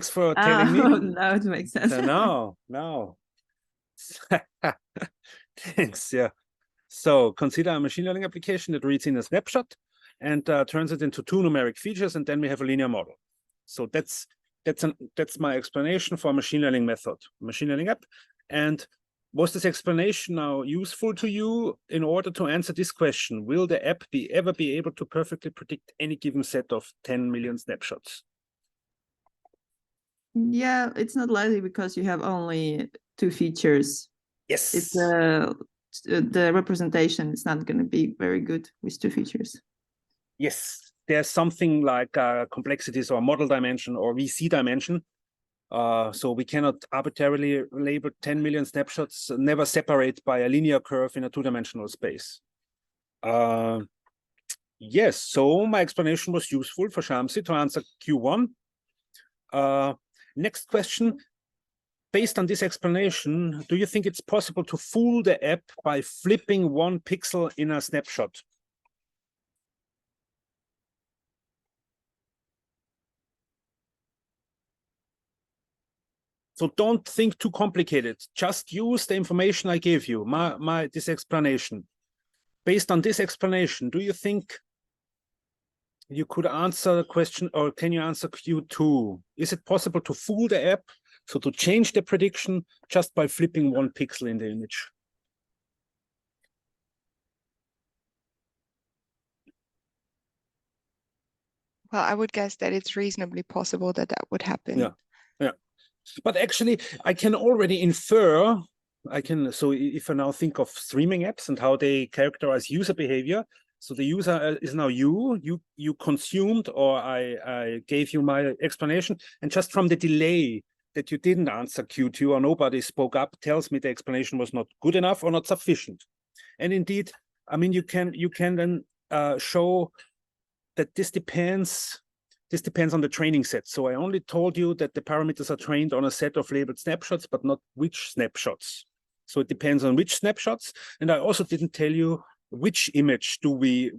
for telling me. Now it makes sense. So no. Thanks. Yeah. So consider a machine learning application that reads in a snapshot and turns it into 2 numeric features, and then we have a linear model. So that's my explanation for a machine learning method, machine learning app. And was this explanation now useful to you in order to answer this question? Will the app ever be able to perfectly predict any given set of 10 million snapshots? Yeah, it's not likely because you have only 2 features. Yes. It's the representation is not going to be very good with 2 features. Yes, there's something like complexities or model dimension or VC dimension. So we cannot arbitrarily label 10 million snapshots, never separate by a linear curve in a 2-dimensional space. Yes, so my explanation was useful for Shamsi to answer Q1. Next question. Based on this explanation, do you think it's possible to fool the app by flipping 1 pixel in a snapshot? So don't think too complicated. Just use the information I gave you, this explanation. Based on this explanation, do you think you could answer the question, or can you answer Q2? Is it possible to fool the app, so to change the prediction just by flipping 1 pixel in the image? Well, I would guess that it's reasonably possible that that would happen. Yeah. But actually, I can already infer, so if I now think of streaming apps and how they characterize user behavior, so the user is now you consumed, or I gave you my explanation, and just from the delay that you didn't answer Q2 or nobody spoke up tells me the explanation was not good enough or not sufficient. And indeed, I mean, you can then show that this depends on the training set. So I only told you that the parameters are trained on a set of labeled snapshots, but not which snapshots. So it depends on which snapshots. And I also didn't tell you in which image do we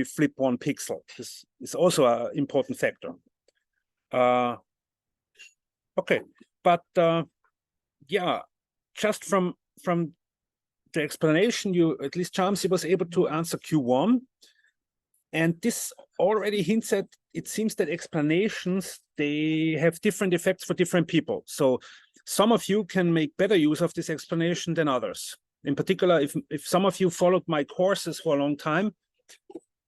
flip 1 pixel. This is also an important factor. Okay, but yeah, just from the explanation, at least Shamsi was able to answer Q1. And this already hints at, it seems that explanations, they have different effects for different people. So some of you can make better use of this explanation than others. In particular, if some of you followed my courses for a long time,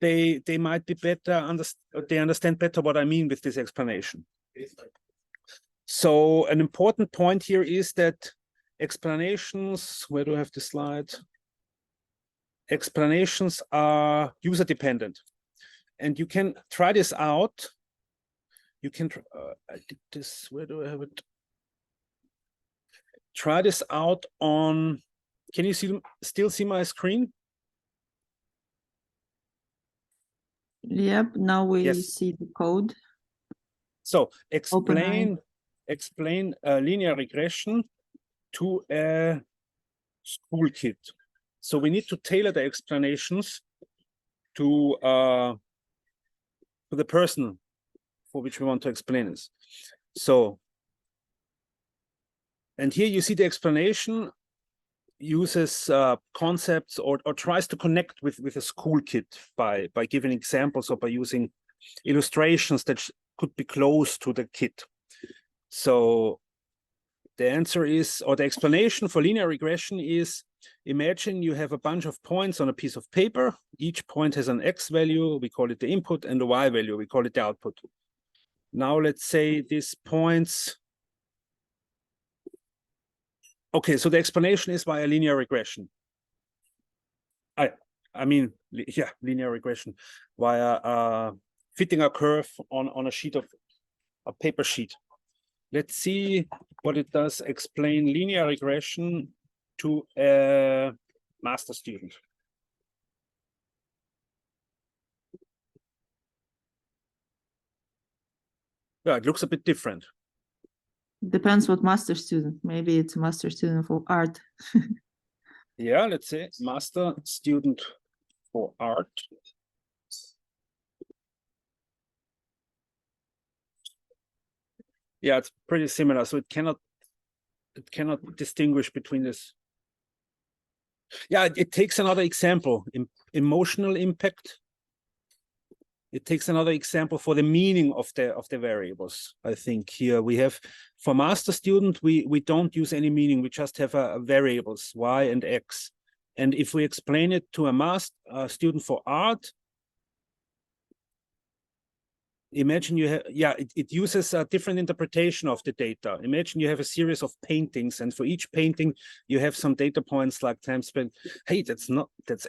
they might be better, they understand better what I mean with this explanation. So an important point here is that explanations, where do I have the slide? Explanations are user dependent, and you can try this out. You can I did this, where do I have it? Try this out on, can you still see my screen? Yep, now we Yes. see the code. So explain linear regression to a school kid. So we need to tailor the explanations to the person for which we want to explain this. So, and here you see the explanation uses concepts or tries to connect with a school kid by giving examples or by using illustrations that could be close to the kid. So the answer is, or the explanation for linear regression is, imagine you have a bunch of points on a piece of paper. Each point has an X value, we call it the input, and the Y value, we call it the output. Now let's say these points. Okay, so the explanation is via linear regression. I mean, yeah, linear regression via fitting a curve on a sheet of a paper sheet. Let's see what it does. Explain linear regression to a master student. Yeah, it looks a bit different. Depends what master student. Maybe it's a master student for art. Yeah, let's say master student for art. Yeah, it's pretty similar. So it cannot distinguish between this. Yeah, it takes another example, emotional impact. It takes another example for the meaning of the variables. I think here we have, for master student, we don't use any meaning. We just have variables, y and x. And if we explain it to a master student for art, imagine you have, yeah, it uses a different interpretation of the data. Imagine you have a series of paintings, and for each painting, you have some data points like time spent. Hey, that's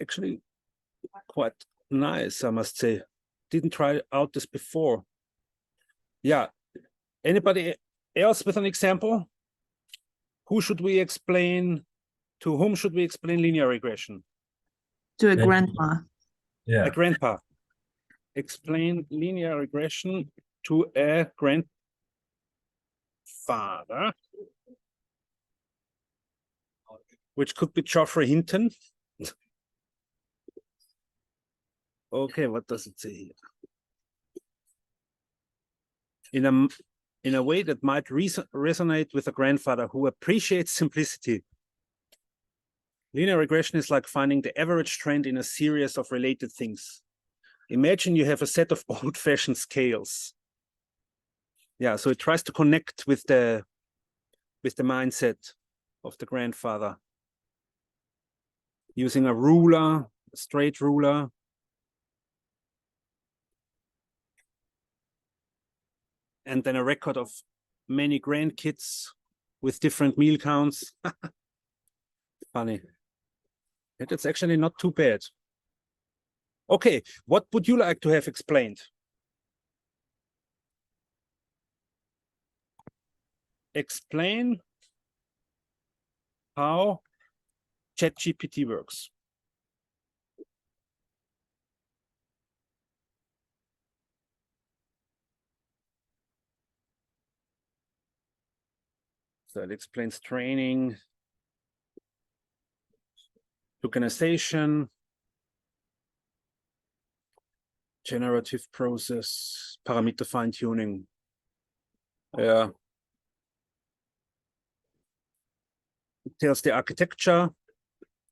actually quite nice, I must say. Didn't try out this before. Yeah. Anybody else with an example? Who should we explain? To whom should we explain linear regression? To a grandma. Yeah. A grandpa. Explain linear regression to a grandfather, which could be Geoffrey Hinton. Okay, what does it say here? In a way that might resonate with a grandfather who appreciates simplicity. Linear regression is like finding the average trend in a series of related things. Imagine you have a set of old-fashioned scales. Yeah, so it tries to connect with the mindset of the grandfather. Using a ruler, a straight ruler. And then a record of many grandkids with different meal counts. Funny. That's actually not too bad. Okay, what would you like to have explained? Explain how ChatGPT works. So it explains training, tokenization, generative process, parameter fine-tuning. Yeah. It tells the architecture,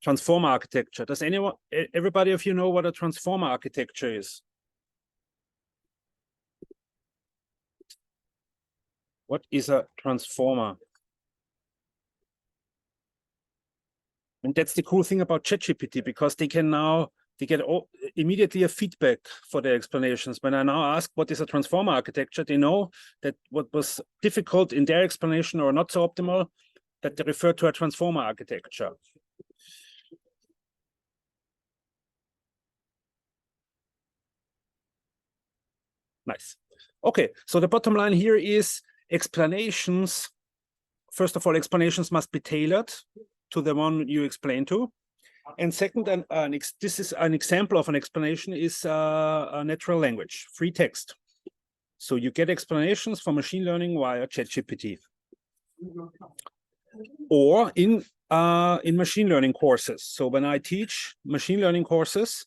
transformer architecture. Does everybody of you know what a transformer architecture is? What is a transformer? And that's the cool thing about ChatGPT, because they get immediately a feedback for their explanations. When I now ask what is a transformer architecture, they know that what was difficult in their explanation or not so optimal, that they refer to a transformer architecture. Nice. Okay, so the bottom line here is explanations. First of all, explanations must be tailored to the one you explain to. And second, this is an example of an explanation is a natural language, free text. So you get explanations for machine learning via ChatGPT. Or in machine learning courses. So when I teach machine learning courses,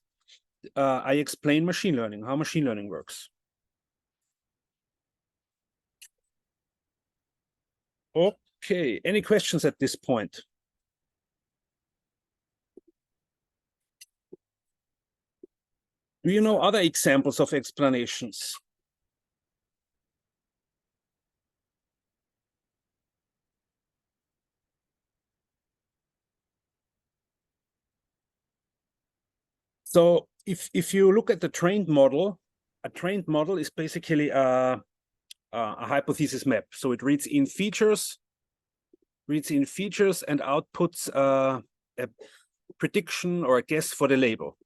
I explain machine learning, how machine learning works. Okay, any questions at this point? Do you know other examples of explanations? So if you look at the trained model, a trained model is basically a hypothesis map. So it reads in features and outputs a prediction or a guess for the label.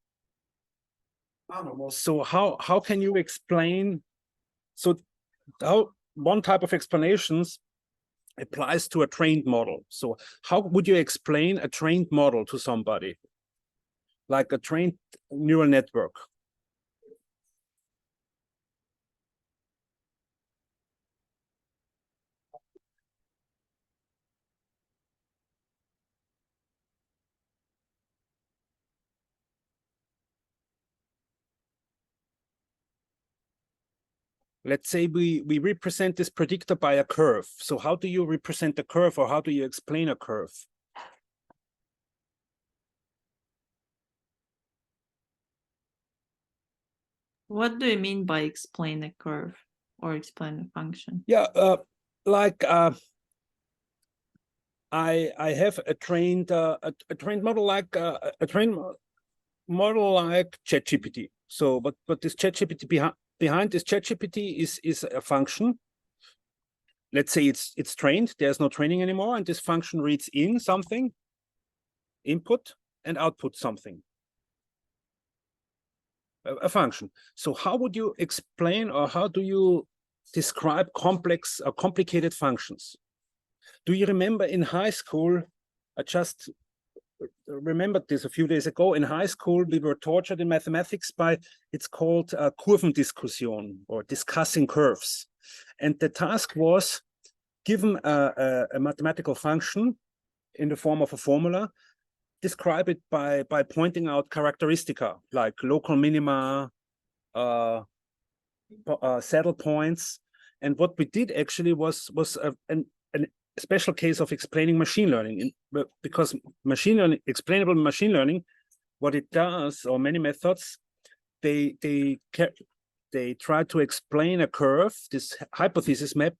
So how can you explain? So how one type of explanations applies to a trained model. So how would you explain a trained model to somebody? Like a trained neural network. let's say we represent this predictor by a curve. So how do you represent a curve, or how do you explain a curve? What do you mean by explain a curve or explain a function? Yeah, like I have a trained model like model like ChatGPT. So, but this ChatGPT behind this ChatGPT is a function. Let's say it's trained. There's no training anymore, and this function reads in something, input, and output something. A function. So how would you explain, or how do you describe complex or complicated functions? Do you remember in high school, I just remembered this a few days ago, in high school we were tortured in mathematics by, it's called Kurvendiskussion, or discussing curves. And the task was, given a mathematical function in the form of a formula, describe it by pointing out characteristica like local minima, saddle points. And what we did actually was a special case of explaining machine learning, because machine learning, explainable machine learning, what it does, or many methods, they try to explain a curve, this hypothesis map,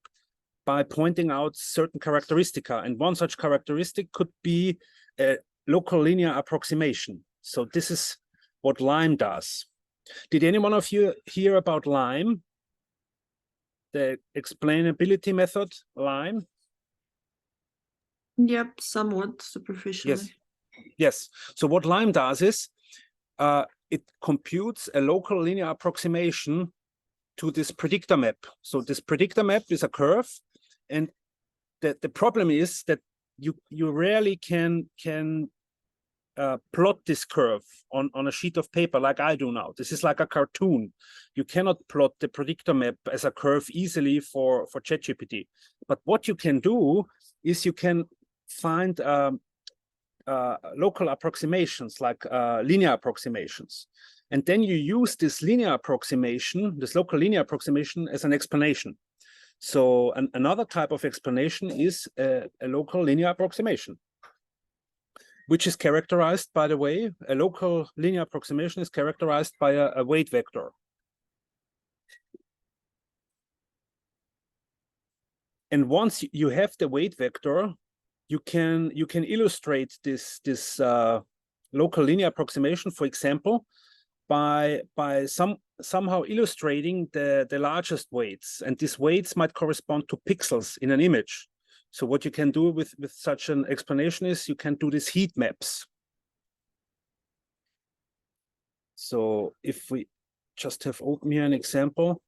by pointing out certain characteristica. And one such characteristic could be a local linear approximation. So this is what LIME does. Did any one of you hear about LIME? The explainability method, LIME? Yep, somewhat superficially. Yes. Yes. So what LIME does is it computes a local linear approximation to this predictor map. So this predictor map is a curve, and the problem is that you rarely can plot this curve on a sheet of paper like I do now. This is like a cartoon. You cannot plot the predictor map as a curve easily for ChatGPT. But what you can do is you can find local approximations, like linear approximations. And then you use this linear approximation, this local linear approximation, as an explanation. So another type of explanation is a local linear approximation, which is characterized, by the way, a local linear approximation is characterized by a weight vector. And once you have the weight vector, you can illustrate this local linear approximation, for example, by somehow illustrating the largest weights, and these weights might correspond to pixels in an image. So what you can do with such an explanation is you can do these heat maps. So if we just have open here an example.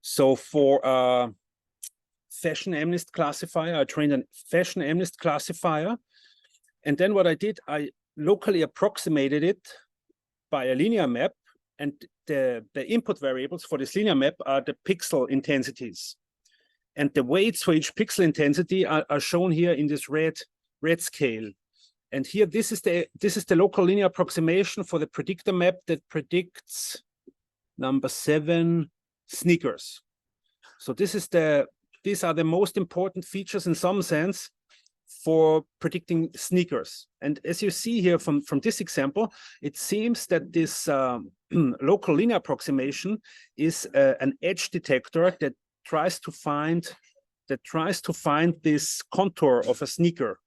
So for a fashion MNIST classifier, I trained a fashion MNIST classifier. And then what I did, I locally approximated it by a linear map. And the input variables for this linear map are the pixel intensities. And the weights for each pixel intensity are shown here in this red scale. And here, this is the local linear approximation for the predictor map that predicts number 7 sneakers. So these are the most important features in some sense for predicting sneakers. And as you see here from this example, it seems that this local linear approximation is an edge detector that tries to find this contour of a sneaker.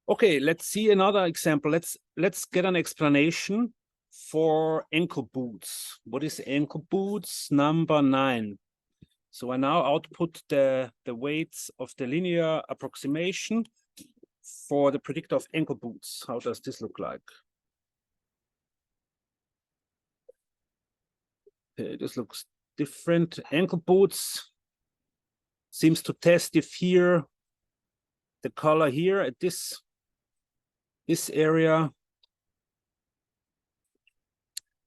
Okay, let's see another example. Let's get an explanation for ankle boots. What is ankle boots? Number 9. So I now output the weights of the linear approximation for the predictor of ankle boots. How does this look like? Okay, this looks different. Ankle boots seems to test if here, the color here at this area.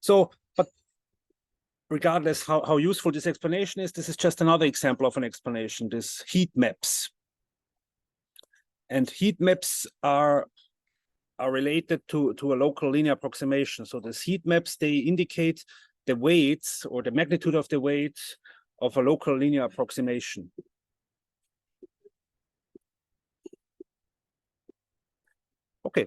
So, but regardless how useful this explanation is, this is just another example of an explanation, this heat maps. And heat maps are are related to a local linear approximation. So the heat maps, they indicate the weights or the magnitude of the weight of a local linear approximation. Okay.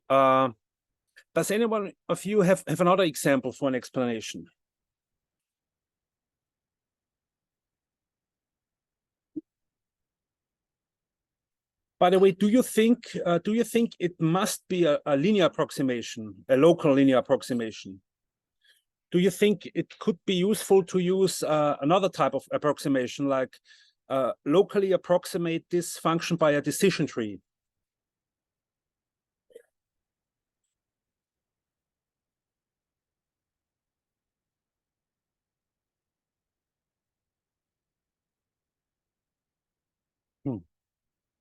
Does anyone of you have another example for an explanation? By the way, do you think it must be a linear approximation, a local linear approximation? Do you think it could be useful to use another type of approximation, like locally approximate this function by a decision tree?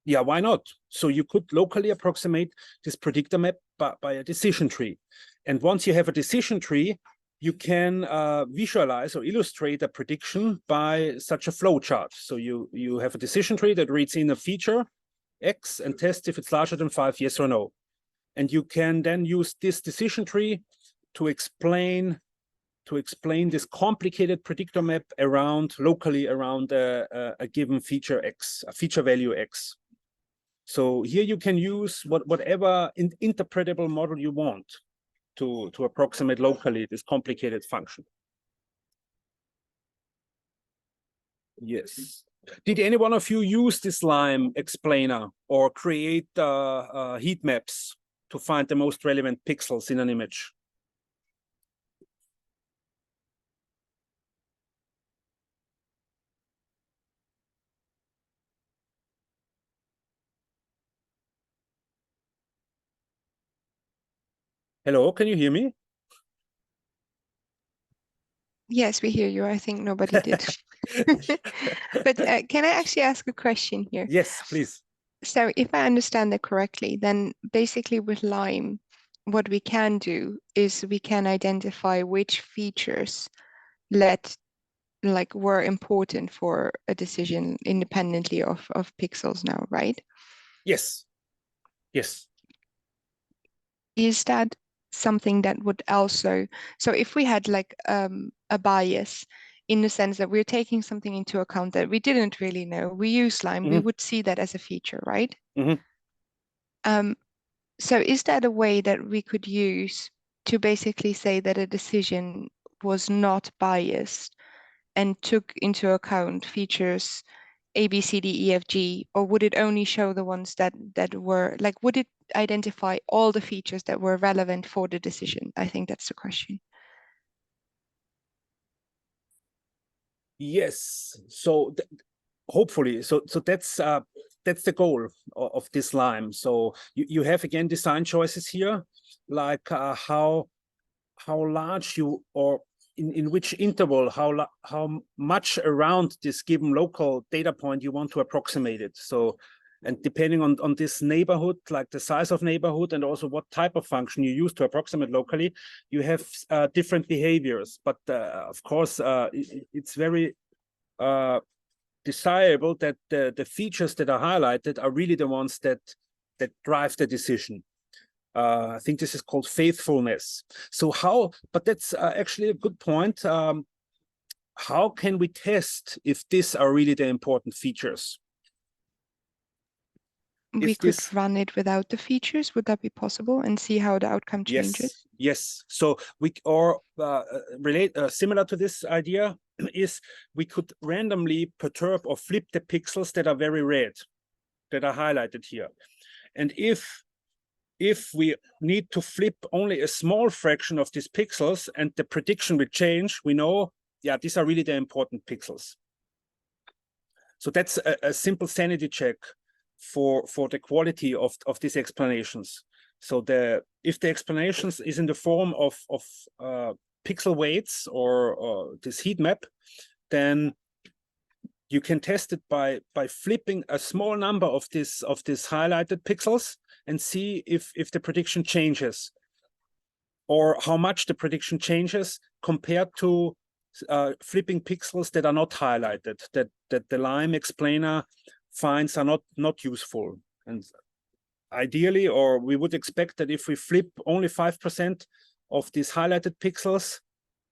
Yeah, why not? So you could locally approximate this predictor map by a decision tree. And once you have a decision tree, you can visualize or illustrate a prediction by such a flow chart. So you have a decision tree that reads in a feature X and tests if it's larger than 5, yes or no. And you can then use this decision tree to explain this complicated predictor map locally around a given feature X, a feature value X. So here you can use whatever interpretable model you want to approximate locally this complicated function. Yes. Did any one of you use this Lime explainer or create heat maps to find the most relevant pixels in an image? Hello, can you hear me? Yes, we hear you. I think nobody did. But can I actually ask a question here? Yes, please. So if I understand that correctly, then basically with Lime, what we can do is we can identify which features were important for a decision independently of pixels now, right? Yes. Yes. Is that something that would also, so if we had like a bias in the sense that we're taking something into account that we didn't really know, we use Lime, we would see that as a feature, right? So is that a way that we could use to basically say that a decision was not biased and took into account features A, B, C, D, E, F, G, or would it only show the ones that were like, would it identify all the features that were relevant for the decision? I think that's the question. Yes. So hopefully, so that's the goal of this Lime. So you have again design choices here, like how large you, or in which interval, how much around this given local data point you want to approximate it. So, and depending on this neighborhood, like the size of neighborhood and also what type of function you use to approximate locally, you have different behaviors. But of course, it's very desirable that the features that are highlighted are really the ones that drive the decision. I think this is called faithfulness. So but that's actually a good point. How can we test if these are really the important features? We could run it without the features. Would that be possible, and see how the outcome changes? Yes. So similar to this idea is we could randomly perturb or flip the pixels that are very red, that are highlighted here. And if we need to flip only a small fraction of these pixels and the prediction will change, we know, yeah, these are really the important pixels. So that's a simple sanity check for the quality of these explanations. So if the explanations is in the form of pixel weights or this heat map, then you can test it by flipping a small number of this highlighted pixels and see if the prediction changes, or how much the prediction changes compared to flipping pixels that are not highlighted, that the Lime explainer finds are not useful. And ideally, or we would expect that if we flip only 5% of these highlighted pixels,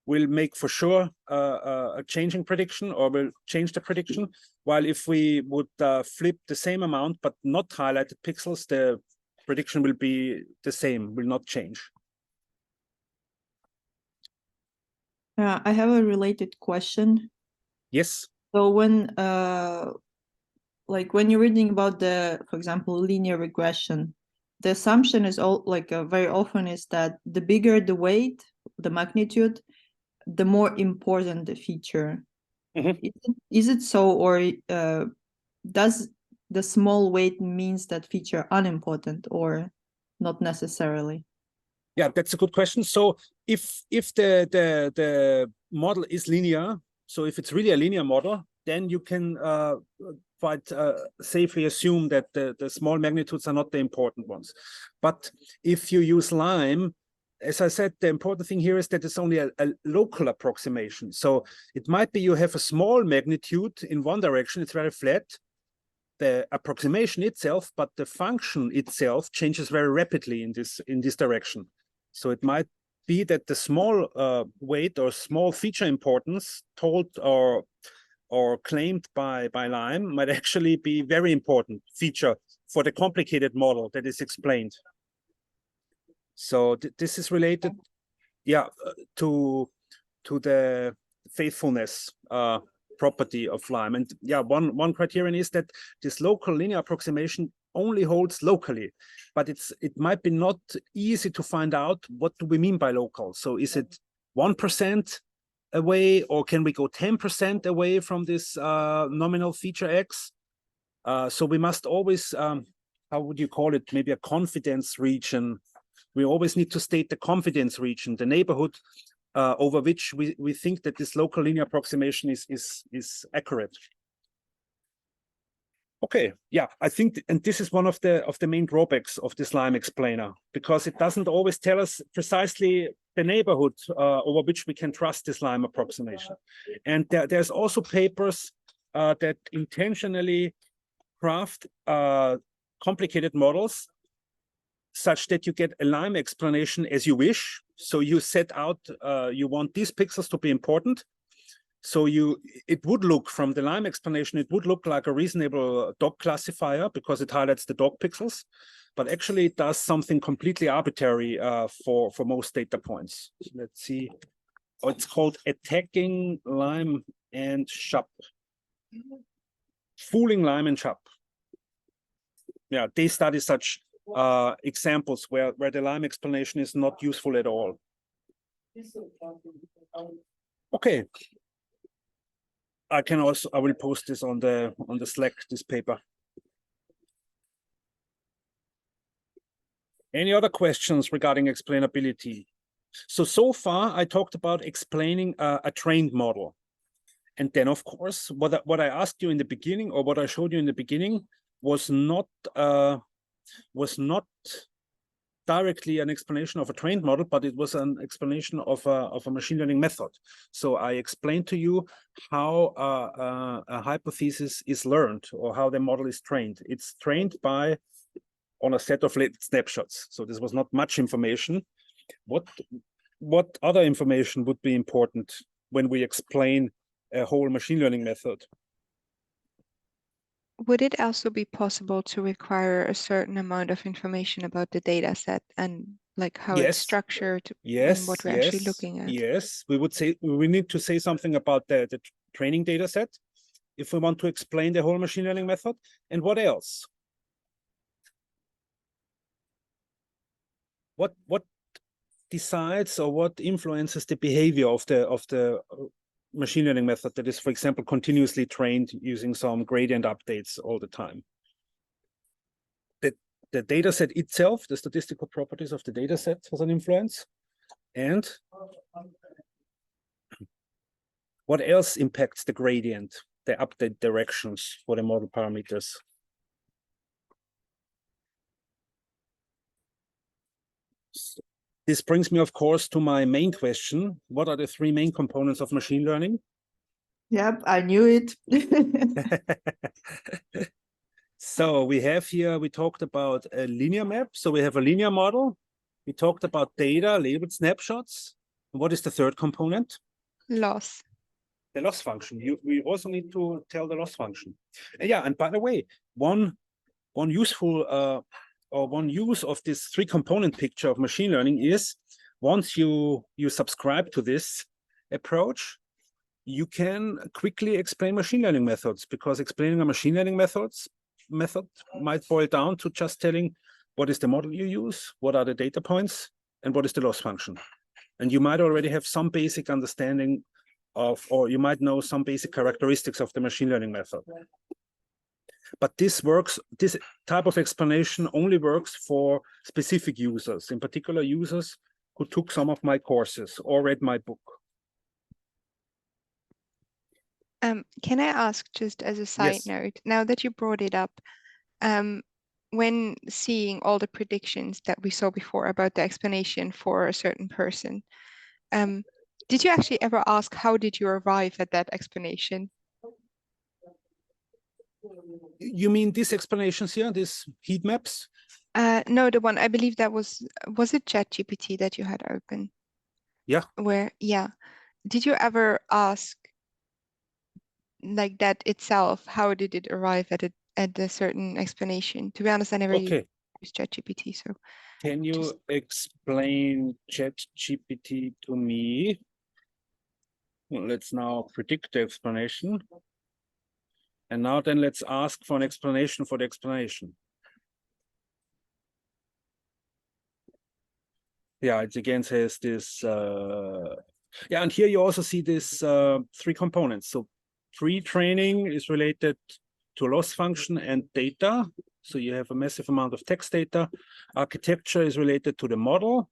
we'll make for sure a changing prediction, or will change the prediction. While if we would flip the same amount but not highlighted pixels, the prediction will be the same, will not change. I have a related question. Yes. So when like when you're reading about for example, linear regression, the assumption is very often is that the bigger the weight, the magnitude, the more important the feature. Mm-hmm. Is it so, or does the small weight means that feature unimportant, or not necessarily? Yeah, that's a good question. So if the model is linear, so if it's really a linear model, then you can quite safely assume that the small magnitudes are not the important ones. But if you use Lime, as I said, the important thing here is that it's only a local approximation. So it might be you have a small magnitude in one direction, it's very flat, the approximation itself, but the function itself changes very rapidly in this direction. So it might be that the small weight or small feature importance told or claimed by Lime might actually be very important feature for the complicated model that is explained. So this is related, yeah, to the faithfulness property of Lime. And yeah, one criterion is that this local linear approximation only holds locally, but it might be not easy to find out what do we mean by local. So is it 1% away, or can we go 10% away from this nominal feature X? So we must always, how would you call it? Maybe a confidence region. We always need to state the confidence region, the neighborhood over which we think that this local linear approximation is accurate. Okay, yeah, I think, and this is one of the main drawbacks of this Lime explainer, because it doesn't always tell us precisely the neighborhood over which we can trust this Lime approximation. And there's also papers that intentionally craft complicated models such that you get a Lime explanation as you wish. So you set out, you want these pixels to be important. So it would look, from the Lime explanation, it would look like a reasonable dog classifier because it highlights the dog pixels, but actually it does something completely arbitrary for most data points. So let's see. Oh, it's called attacking Lime and Schaap. Fooling Lime and Schaap. Yeah, they study such examples where the Lime explanation is not useful at all. Okay. I will post this on the Slack, this paper. Any other questions regarding explainability? So far I talked about explaining a trained model. And then of course, what I asked you in the beginning, or what I showed you in the beginning, was not directly an explanation of a trained model, but it was an explanation of a machine learning method. So I explained to you how a hypothesis is learned, or how the model is trained. It's trained on a set of snapshots. So this was not much information. What other information would be important when we explain a whole machine learning method? Would it also be possible to require a certain amount of information about the data set and like how it's structured and what we're actually looking at? Yes, we need to say something about the training data set if we want to explain the whole machine learning method. And what else? What decides, or what influences the behavior of the machine learning method that is, for example, continuously trained using some gradient updates all the time? The data set itself, the statistical properties of the data set has an influence. And what else impacts the gradient, the update directions for the model parameters? This brings me, of course, to my main question. What are the three main components of machine learning? Yep, I knew it. So we have here, we talked about a linear map. So we have a linear model. We talked about data, labeled snapshots. What is the third component? Loss. The loss function. We also need to tell the loss function. And yeah, and by the way, one useful or one use of this three-component picture of machine learning is once you subscribe to this approach, you can quickly explain machine learning methods, because explaining a machine learning method might boil down to just telling what is the model you use, what are the data points, and what is the loss function. And you might already have some basic understanding of, or you might know some basic characteristics of the machine learning method. But this type of explanation only works for specific users, in particular users who took some of my courses or read my book. Can I ask, just as a side Yes. note, now that you brought it up, when seeing all the predictions that we saw before about the explanation for a certain person, did you actually ever ask, how did you arrive at that explanation? You mean these explanations here, these heat maps? No, the one, I believe that was it ChatGPT that you had open? Yeah. Yeah. Did you ever ask, like, that itself, how did it arrive at a certain explanation? To be honest, I never used ChatGPT, so. Can you explain ChatGPT to me? Well, let's now predict the explanation. And now then let's ask for an explanation for the explanation. Yeah, it again says this. Yeah, and here you also see this three components. So pre-training is related to loss function and data. So you have a massive amount of text data. Architecture is related to the model.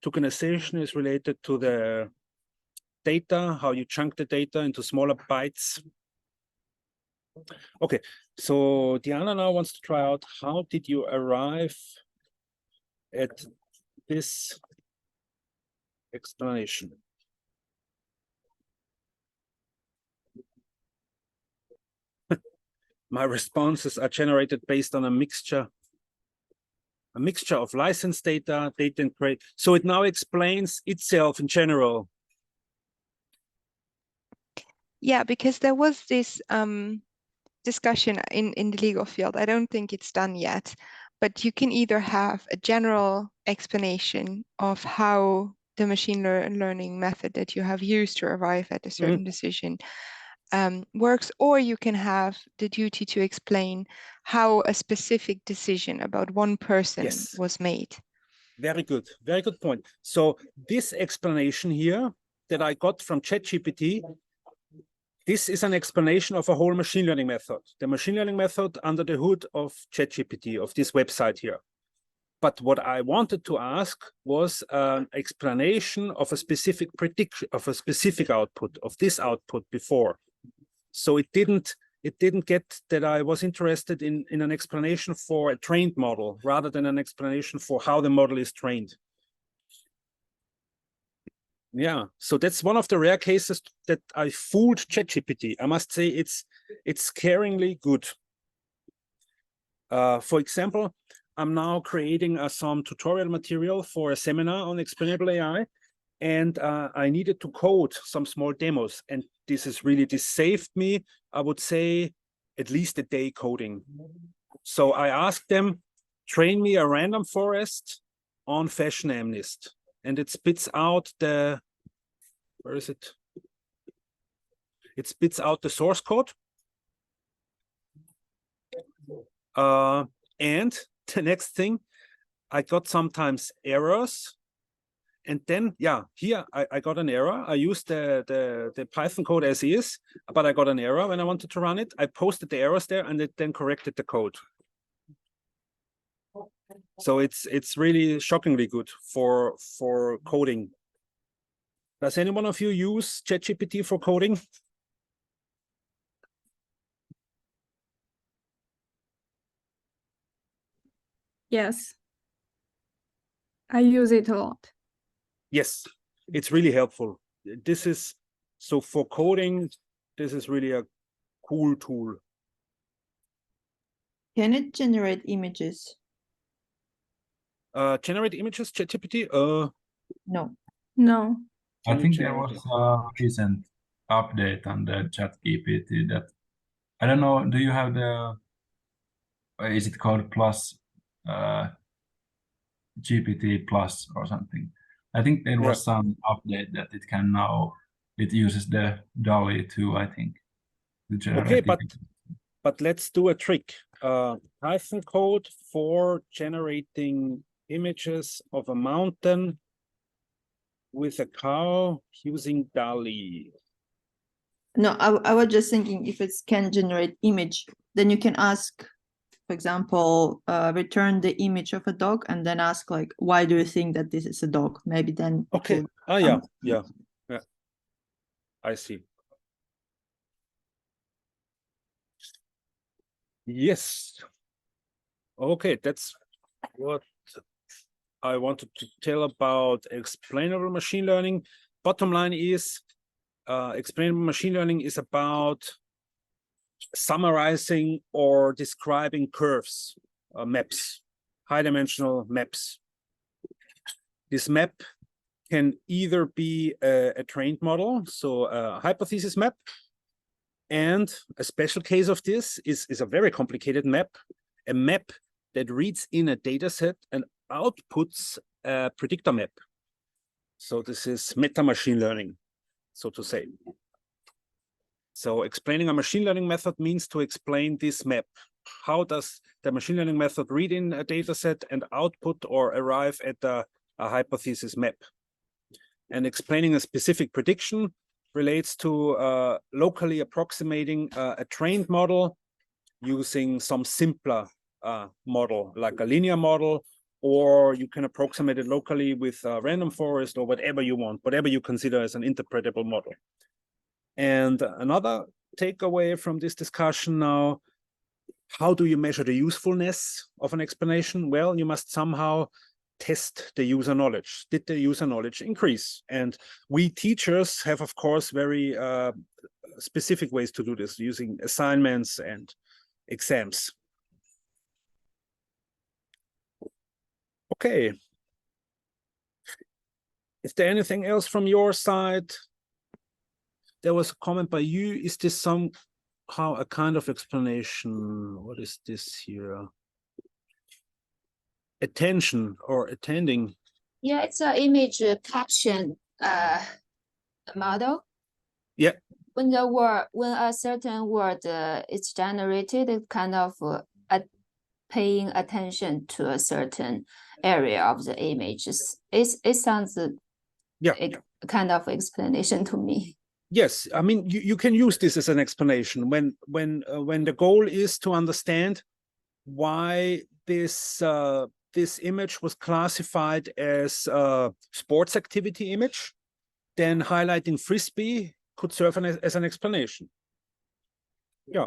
Tokenization is related to the data, how you chunk the data into smaller bytes. Okay, so Diana now wants to try out, how did you arrive at this explanation? My responses are generated based on a mixture of license data, data and crate. So it now explains itself in general. Yeah, because there was this discussion in the legal field. I don't think it's done yet, but you can either have a general explanation of how the machine learning method that you have used to arrive at a certain decision works, or you can have the duty to explain how a specific decision about one person was made. Very good point. So this explanation here that I got from ChatGPT, this is an explanation of a whole machine learning method, the machine learning method under the hood of ChatGPT, of this website here. But what I wanted to ask was an explanation of a specific prediction, of a specific output, of this output before. So it didn't get that I was interested in an explanation for a trained model rather than an explanation for how the model is trained. Yeah, so that's one of the rare cases that I fooled ChatGPT. I must say it's scaringly good. For example, I'm now creating some tutorial material for a seminar on explainable AI, and I needed to code some small demos. And this saved me, I would say, at least a day coding. So I asked them, train me a random forest on fashion amnist. And it spits out the, where is it? It spits out the source code. And the next thing, I got sometimes errors. And then, yeah, here I got an error. I used the Python code as is, but I got an error when I wanted to run it. I posted the errors there and it then corrected the code. So it's really shockingly good for coding. Does any one of you use ChatGPT for coding? Yes. I use it a lot. Yes, it's really helpful. This is, so for coding, this is really a cool tool. Can it generate images? Generate images, ChatGPT? No. No. I Can you think there generate was a recent update on the ChatGPT that, I don't know, do you have the, is it called Plus, GPT Plus or something? I think there was some update that it can now, it uses the DALL-E 2, I think, to generate images. But let's do a trick. Python code for generating images of a mountain with a cow using DALL-E. No, I was just thinking if it can generate image, then you can ask, for example, return the image of a dog and then ask like, why do you think that this is a dog? Maybe then. Okay. Yeah. I see. Yes. Okay, that's what I wanted to tell about explainable machine learning. Bottom line is, explainable machine learning is about summarizing or describing curves, maps, high-dimensional maps. This map can either be a trained model, so a hypothesis map, and a special case of this is a very complicated map, a map that reads in a data set and outputs a predictor map. So this is meta machine learning, so to say. So explaining a machine learning method means to explain this map. How does the machine learning method read in a data set and output or arrive at a hypothesis map? And explaining a specific prediction relates to locally approximating a trained model using some simpler model, like a linear model, or you can approximate it locally with a random forest or whatever you want, whatever you consider as an interpretable model. And another takeaway from this discussion now, how do you measure the usefulness of an explanation? Well, you must somehow test the user knowledge. Did the user knowledge increase? And we teachers have, of course, very specific ways to do this, using assignments and exams. Okay. Is there anything else from your side? There was a comment by you. Is this somehow a kind of explanation? What is this here? Attention or attending? Yeah, it's an image caption model. Yeah. When a certain word is generated, it kind of paying attention to a certain area of the images. It sounds kind of explanation to me. Yes, I mean you can use this as an explanation when the goal is to understand why this this image was classified as a sports activity image. Then highlighting frisbee could serve as an explanation. Yeah.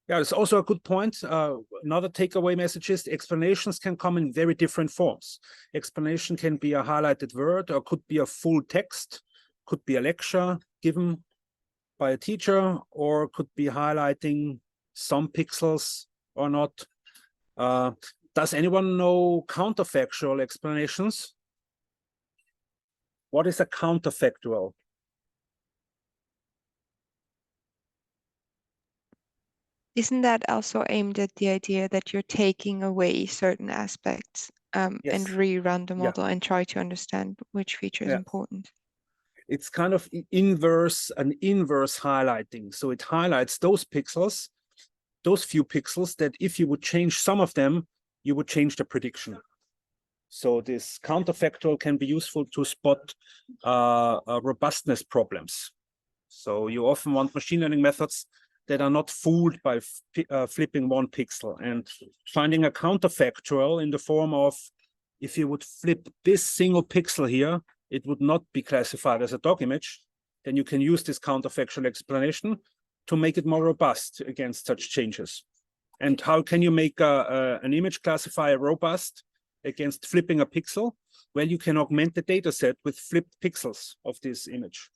Yeah, it's also a good point. Another takeaway message is explanations can come in very different forms. Explanation can be a highlighted word, or could be a full text, could be a lecture given by a teacher, or could be highlighting some pixels or not. Does anyone know counterfactual explanations? What is a counterfactual? Isn't that also aimed at the idea that you're taking away certain aspects and rerun the model and try to understand which feature is important? It's kind of an inverse highlighting. So it highlights those pixels, those few pixels that if you would change some of them, you would change the prediction. So this counterfactual can be useful to spot robustness problems. So you often want machine learning methods that are not fooled by flipping one pixel, and finding a counterfactual in the form of, if you would flip this single pixel here, it would not be classified as a dog image. Then you can use this counterfactual explanation to make it more robust against such changes. And how can you make an image classifier robust against flipping a pixel? Well, you can augment the data set with flipped pixels of this image.